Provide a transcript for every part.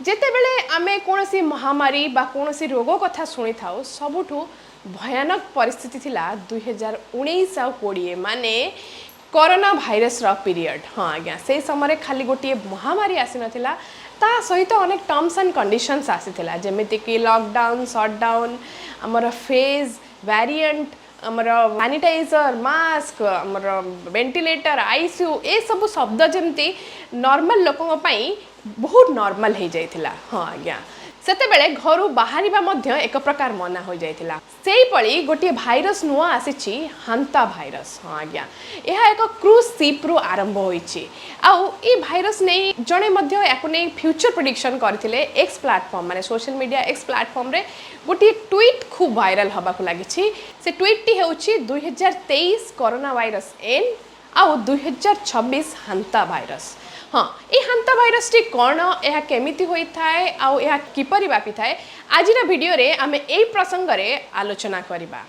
जेतेबेले आमे कोनोसी महामारी बा कोनोसी रोग कथा सुनी थाउ सबुठु भयानक परिस्थिति थिला 2019 आ 20 माने कोरोना भाइरस रो पीरियड। हाँ आज्ञा से समय खाली गोटे महामारी आसी नथिला ता सहित अनेक टर्म्स एंड कंडीशंस आसीथिला जेमिति कि लॉकडाउन शटडाउन हमर फेज वेरिएंट हमर सैनिटाइजर मास्क हमर वेंटिलेटर आईसीयू ए सब शब्द जेमती नॉर्मल लोकों पई बहुत नॉर्मल हो जाइथिला। हाँ आज्ञा सेते बेले घरु बाहरिबा मध्य एक प्रकार मना हो जाइथिला सेही पळी गोटे भाइरस नुआ आसीची हांता भाइरस। हाँ आज्ञा यह एक क्रूज शिप रु आरंभ होईची आउ ई भाइरस नै जणे मध्य याकु नै फ्यूचर प्रेडिक्शन करथिले एक्स प्लेटफॉर्म माने सोशल मीडिया एक्स प्लेटफॉर्म रे गोटे ट्वीट खूब वायरल हबा को लागिची। से ट्वीट टी हेउची 2023 कोरोना वायरस एन आउ 2026 हांता भाइरस। हाँ ये हांता भाइरस टी कौन यह केमिति होई थाए आउ यह किपरि व्यापी थाए आजिर वीडियो रे आमे एई प्रसंग रे आलोचना करिबा।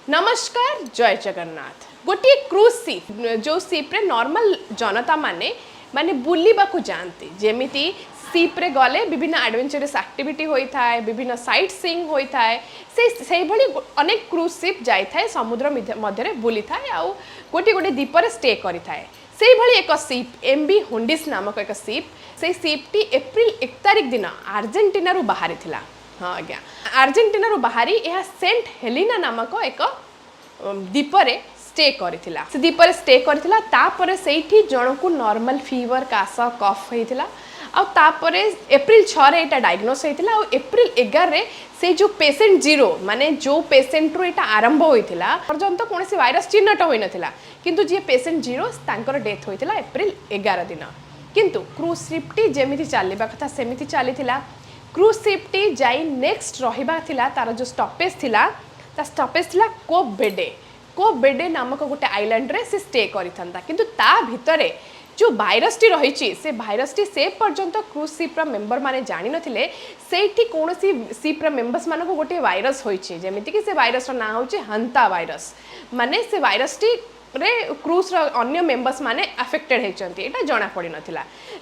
नमस्कार जय जगन्नाथ। गोटे क्रूज शिप जो शिप रे नॉर्मल जनता माने माने बुलिबा को जानती जेमिति शिप रे गले विभिन्न एडवेंचरस एक्टिविटी होई थाए विभिन्न साइट सीइंग होई थाए से भली अनेक क्रूज शिप जाई थाए समुद्र मध्य रे बुली थाए आउ गोटे गोटे द्वीप रे स्टे करि थाए से भली एक शिप एमबी होंडिस नामक एक शिप से शिप टी एप्रिल 1 तारिख दिन अर्जेंटीना रु बाहरी थिला। हाँ आज्ञा अर्जेंटीना रु बाहरी यह सेंट हेलिना नामक एक द्वीप रे स्टे करिथिला से द्वीप रे स्टे करिथिला तापर सेठी जणकु नॉर्मल फीवर कास कफ होइथिला आ तापरे एप्रिल 6 रे एटा डायग्नोस होइथिला आ एप्रिल 11 रे से जो पेशेंट 0 माने जो पेशेंट रो एटा आरंभ होइथिला पर्यंत कोनसी वायरस चिन्हट होई नथिला किंतु जे पेशेंट 0 तांकर डेथ होइथिला एप्रिल 11 दिन। किंतु क्रूज शिप टी जेमिति चालिबा कथा सेमिति चालिथिला क्रूज शिप टी जाई नेक्स्ट रहिबा थिला तार जो स्टॉपेज थिला ता स्टॉपेज थिला कोबेडे नामक गोटे आइलैंड रे से स्टे करिथंता किंतु ता भितरे जो भाइरस टी रही से भाइरस टी से पर्यंत क्रूज शिप मेंबर माने जानि नथिले सेठी कोनोसी शिप मेंबर्स मानको गोटे भाइरस होइछि जेमिति कि से भाइरस रो ना होछि हांता भाइरस माने से भाइरस टी रे क्रूज रो अन्य मेंबर्स माने अफेक्टेड हेचंती एटा जणा पड़ी नथिला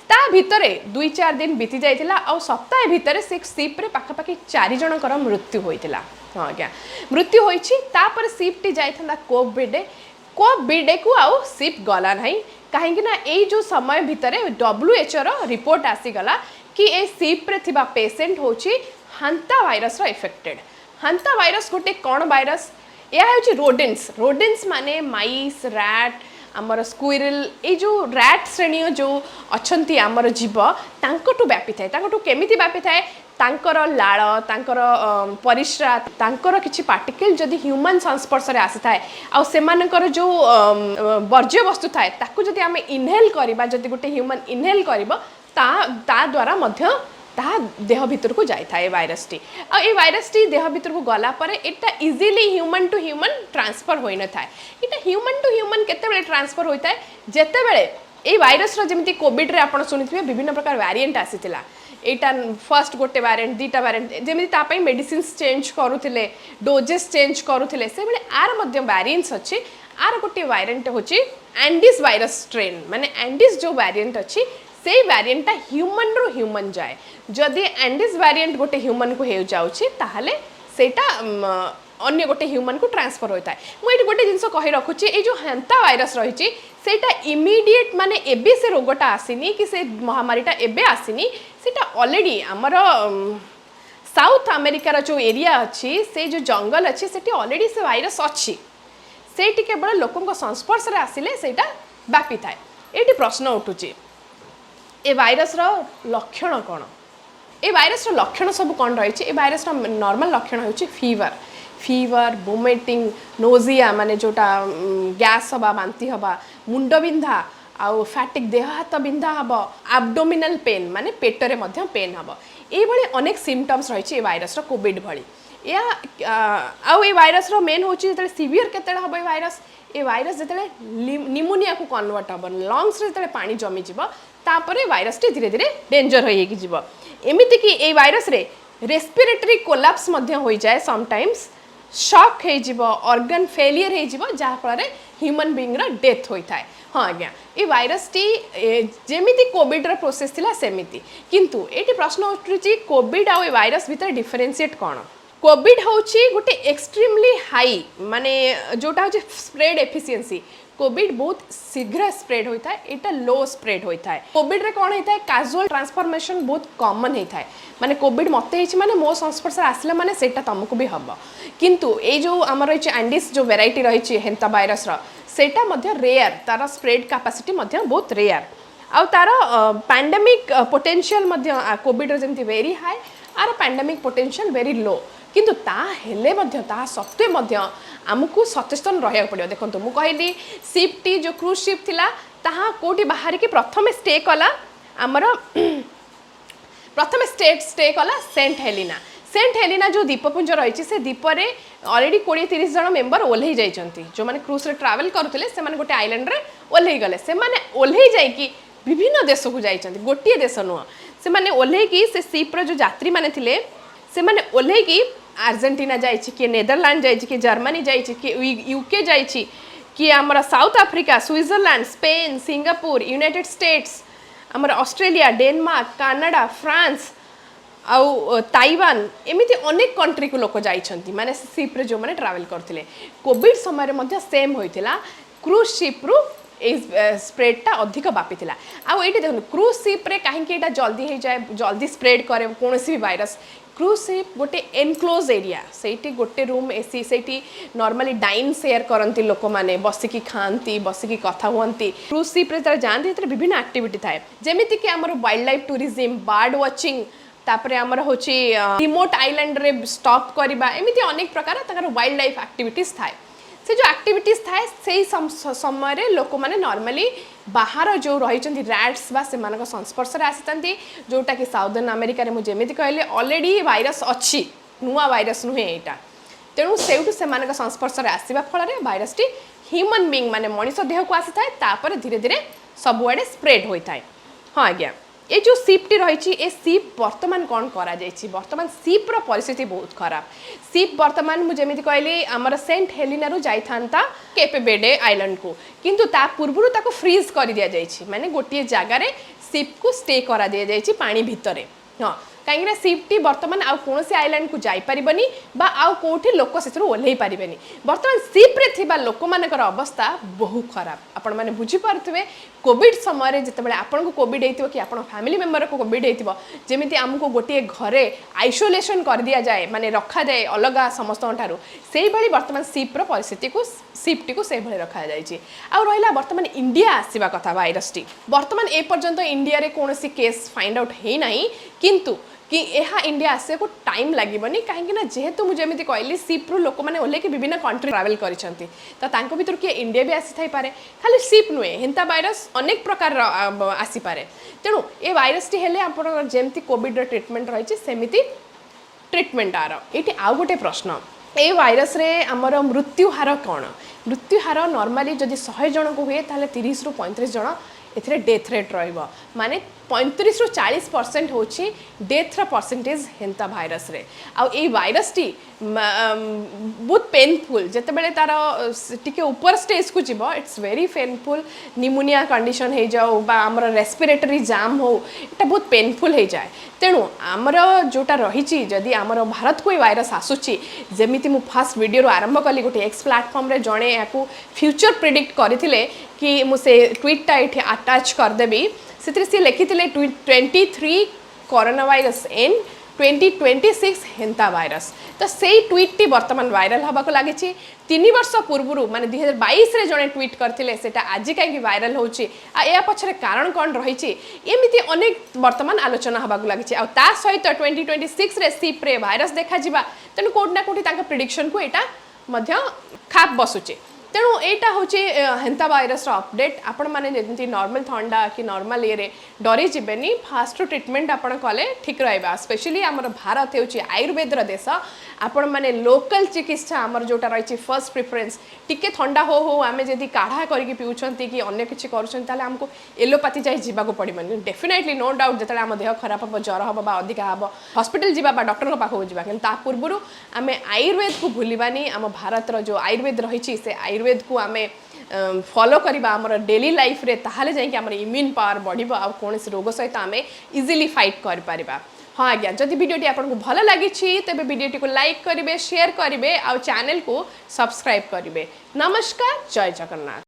ता भितरे 2-4 दिन बीती जाइथिला आ सप्ताह भितरे से शिप रे पाखापाखि 4 जनकर मृत्यु होइथिला। हाँ आज्ञा मृत्यु होइछि तापर शिप टी जाइथंदा कोविड को आउ शिप गला नहीं कहीं ना ये जो समय भितर WHO रो रिपोर्ट आसीगला कि ए शिप रे थिबा पेशेंट होची हांता भाइरस रो इफेक्टेड। हांता भाइरस गोटे कौन भाइरस या होची रोडेंट्स माने माइस रैट आमर स्क्विरल ये जो रैट श्रेणी जो अच्छंती आमर जीव तांकटू व्यापी थाए तांकटू केमिति व्यापी थाए तांकर लाळ तांकर परिश्रा तांकर किछि पार्टिकल जदि ह्यूमन संस्पर्श रे आसी थाए आ सेमानकर जो वर्ज्य वस्तु थाए ताकू जदि आमे इनहेल करिबा जदि गोटे ह्यूमन इनहेल करिबो ता द्वारा मध्य ता देह भितर को जाय थाए वायरस टी आ ए वायरस टी देह भितर को गला पर एटा easily human to human transfer होई न थाए एटा ह्यूमन टू ह्यूमन केते बेले ट्रांसफर होई थाए जेते बेले ए वायरस रो जेमिति कोविड रे आपण सुनिथिबे विभिन्न प्रकार वेरिएंट आसीथिला एटा फर्स्ट गोटे वेरिएंट दीटा वेरिएंट जेमिति ता पई मेडिसिन्स चेंज करूथिले डोजेस चेंज करूथिले से बेले आर मध्य वेरिएंट्स अछि आर गोटे वेरिएंट होची एंडिस वायरस स्ट्रेन माने एंडिस जो वेरिएंट अछि से वेरिएंट ह्यूमन रो ह्यूमन जाए जदि एंडिस वेरिएंट गोटे ह्यूमन को हे जाउछि ताहाले सेटा अन्य गोटे ह्यूमन को ट्रांसफर होता है। मुझे गोटे जिनस कही रखुची ये जो हांता वायरस रही सेटा इमीडिएट माने एबे से रोगटा आसीनी कि से महामारीटा एबे आसीनी सेटा ऑलरेडी आमर साउथ अमेरिकार जो एरिया अच्छी से जो जंगल अच्छी सेठी ऑलरेडी से वायरस अच्छी सेठी केवल लोकों संस्पर्श रे आसिले सेटा व्यापी थाए। एटी प्रश्न उठुची ए वायरस रो लक्षण कौन ए वायरस रो लक्षण सब कौन रही ए वायरस रो नॉर्मल लक्षण होची फीवर वोमिटिंग नोजिया माने जोटा गैस हवा बांती हवा मुंड बिंधा आउ फैटिक देह हाथ बिंधा हबो एब्डोमिनल पेन माने पेटरे मध्य पेन हबो ए भली अनेक सिम्पटम्स रही ए वायरस रो कोविड भली या आउ ए वायरस रो मेन होची जतले सीवियर केतेला हबो ए वायरस जतले निमोनिया को कन्वर्ट हबो लंग्स रे जतले पानी जमी जिवो तापरे वायरस टी धीरे धीरे डेंजर होई कि जिवो एमिति कि ए वायरस रे रेस्पिरेटरी कोलैप्स मध्य होई जाए समटाइम्स शॉक हे जिवो ऑर्गन फेलियर हे जिवो जा फल रे ह्यूमन बीइंग रा डेथ होता है। हाँ आज्ञा ये भाइरस टी जेमिति कोविड रा प्रोसेस थिला सेमिति किंतु एटी प्रश्न उठुची कोविड आ भाइरस भितर डिफरेंशिएट कौन कोविड होची गोटे एक्सट्रीमली हाई माने जोटा होची स्प्रेड एफिशिएंसी कोविड बहुत शीघ्र स्प्रेड होता है एटा लो स्प्रेड होता है कोविड रे कौन होता है कैजुअल ट्रांसफॉर्मेशन बहुत कॉमन होता है माने कोविड मते हिच माने मो संस्पर्श आसले माने सेटा तुमको भी हबो किंतु ए जो हमर रही एंडिस जो वेराइटी रही हेंता भाइरस रा सेटा मध्य रेयर तार स्प्रेड कैपेसिटी मध्य बहुत रेयर आ तार पैंडेमिक पोटेंशियल मध्य कोविड रे जेमति वेरी हाई आर पैंडेमिक पोटेंशियल वेरी लो किंतु ता हेले मध्य ता सत्वे मध्य आमको सचेतन रहा पड़ो देखो मु कहली शिप टी जो क्रूज शिप थिला ताहा कोटी बाहर की प्रथम स्टे कला आमर प्रथम स्टे कला सेंट हेलिना जो द्वीपपुंज रही से द्वीपरे ऑलरेडी 20-30 जन मेंबर ओल्हे जाइछंती जो माने क्रूज रे ट्रैवल करथिले से माने गोटे आइलैंड रे ओल्हे गले से माने ओल्हे जाइकी विभिन्न देश को जाइछंती गोटिए देश नुह से माने ओल्हे की से शिप रे जो यात्री माने थिले से माने ओल्हे की आर्जेंटीना जाइछि कि नेदरलैंड जाइछि कि जर्मनी जाइछि कि यूके जाइछि कि आमर south Africa Switzerland Spain Singapore United states आमर ऑस्ट्रेलिया डेनमार्क कनाडा फ्रांस आउ ताइवान एमिति अनेक कंट्री को लोक जाइछंती माने शिप रे जो माने ट्रैवल करथिले कोविड समय रे मध्य सेम होइतिला क्रूज शिप रु स्प्रेडटा अधिक बापी थिला आ एटी देखो क्रूज शिप रे काहे कि एटा जल्दी हो जाए जल्दी स्प्रेड करे कोनोसी भी वायरस क्रूज शिप गोटे एनक्लोज एरिया सेठी गोटे रूम एसी सेठी नॉर्मली डाइन शेयर करती लोक मैंने बसिकी खाती बसिकी कथा हुंती क्रूज शिप रे जाती विभिन्न एक्टिविटी थाए जेमिति कि आमर wild life tourism bird watching तापरे आमर होची रिमोट आइलैंड रे स्टॉप करबा एमिति अनेक प्रकार तकर वाइल्ड लाइफ एक्टिविटीज थाए से जो एक्टिविटीज थाए से समय लोक मैंने नॉर्मली बाहर जो रही रैट्स बा से संस्पर्श में आसी जोटा कि साउदर्न अमेरिका रे मुझे कहले ऑलरेडी वायरस अच्छी नुआ वायरस नुहे यहाँ तेणु से संस्पर्श में आसवा फल भाइरस टी ह्यूमन बीइंग माने मनीष देह को आसी था धीरे धीरे सबुआड़े स्प्रेड होता है। हाँ आज्ञा ये जो शिप टी रही ए शिप वर्तमान कौन करा जाइछि वर्तमान शिप रो परिस्थिति बहुत खराब शिप वर्तमान मुझे कहली आमर सेंट हेलिना रु जाइथांता केपे बेडे आइलैंड को किंतु ता पूर्वरु ताको फ्रीज कर दिया जाइछि माने गोटिए जगह रे शिप को स्टे करा दिया जाइछि पानी भितरे। हाँ कहीं शिप टी वर्तमान आउ कौन आइलैंड को जाई परिबनी बा आउ कोठी लोक से ओल्हे पारिबेनी वर्तमान शिप रे थिबा लोक मानकर अवस्था बहुत खराब आपण माने बुझी पारथुवे कोविड समय जितेबाला आपन को कोविड होइतिबो कि आपन फैमिली मेंबर को कोविड होइतिबो जेमिति हमको गोटे घरे आइसोलेशन कर दिया जाए माने रखा जाए अलगा समस्त ठारू सेही भली वर्तमान शिप रो परिस्थिति को शिप टी को सेही भली रखा जाइछि। आ रहिला वर्तमान इंडिया आसीबा कथा भाइरस टी वर्तमान ए पर्यंत इंडिया रे कोनोसी केस फाइंड आउट हेई नाही किंतु कि यह इंडिया आसे को टाइम लगनी कहीं जेहेतु मुझे कहली शिप रु लोक मैंने ओल्हे विभिन्न कंट्री ट्रावेल करते तो भर किए इंडिया भी आसी थाई पारे खाली शिप नुहे हेंता वायरस अनेक प्रकार आसीपे तेणु ये वायरस टी हेले आपन जेमती कोविड ट्रीटमेंट रही सेमिति ट्रीटमेंट आर ये आउ गोटे प्रश्न ये वायरस रे आमर मृत्यु हार कौन मृत्यु हार नॉर्मली जदि 100 जन को हुए ताले 30 रु 35 जन एथिरे डेथ रेट रहिबो माने 35 रु 40% होची डेथ परसेंटेज हेंता भाइरस रे आ ए वायरस टी बहुत पेनफुल जते बेले तार टिके ऊपर स्टेज को जीवो it's very painful pneumonia condition हे जाओ बा हमर रेस्पिरेटरी जाम हो एटा बहुत पेनफुल हे जाए तेणु आमर जोटा रही जदि आमर भारत को वायरस आसुची जेमिति मु फर्स्ट वीडियो रो आरंभ कली गोटे एक्स प्लेटफॉर्म रे जणे याकू फ्यूचर प्रेडिक्ट करथिले कि मु से ट्वीट टा अटैच कर देबी से सी लिखी 23 कोरोना वायरस इन 2026 हेंता वायरस तो से ट्वीट टी वर्तमान वायरल हवा को लगी 3 वर्ष पूर्व माने 2022 रे जणे ट्वीट करथिले सेटा आज कहीं वायरल होची आ या पछरे कारण कौन रही एमिति अनेक वर्तमान आलोचना हवा को लगी आ ता सहित 2026 रे शिप रे वायरस देखा जिबा तेनु कोड ना कोठी तांका प्रेडिक्शन को एटा मध्य खाप बसुचे तेणु यहाँ हूँ हेंता वायरस अपडेट आपण मैंने जमी नॉर्मल थंडा कि नॉर्मल ये डरी जीवेनि फास्ट ट्रीटमेंट आपण कले ठीक रहा स्पेशली आमर भारत हूँ आयुर्वेदर देश आपण मैंने लोकल चिकित्सा आमर जोटा रही फर्स्ट प्रिफरेन्स टिके थंडा हो आम जदि काढ़ा करके पिउछंती कि अन्य किसी करमको एलोपाथी जाए जावाक पड़ोनी डेफिनेटली नो डाउट जो आम देह खराब हम ज्वर हम अधिका हम हॉस्पिटल जावा डॉक्टर पाखक जावा कि पूर्व आम आयुर्वेद को भूलवानी आम भारतर जो आयुर्वेद रही से आयुर्वेद को आम फॉलो करबा हमर डेली लाइफ रे ताहाले जाई कि हमर इम्यून पावर बढ़िबो आ कोन रोग सहित आमे इजीली फाइट कर पारिबा। हाँ आज्ञा जदि वीडियोटी आपको भल लगी तेज वीडियोटी को लाइक करेंगे शेयर करेंगे और चैनल को सब्सक्राइब करेंगे। नमस्कार, जय जगन्नाथ।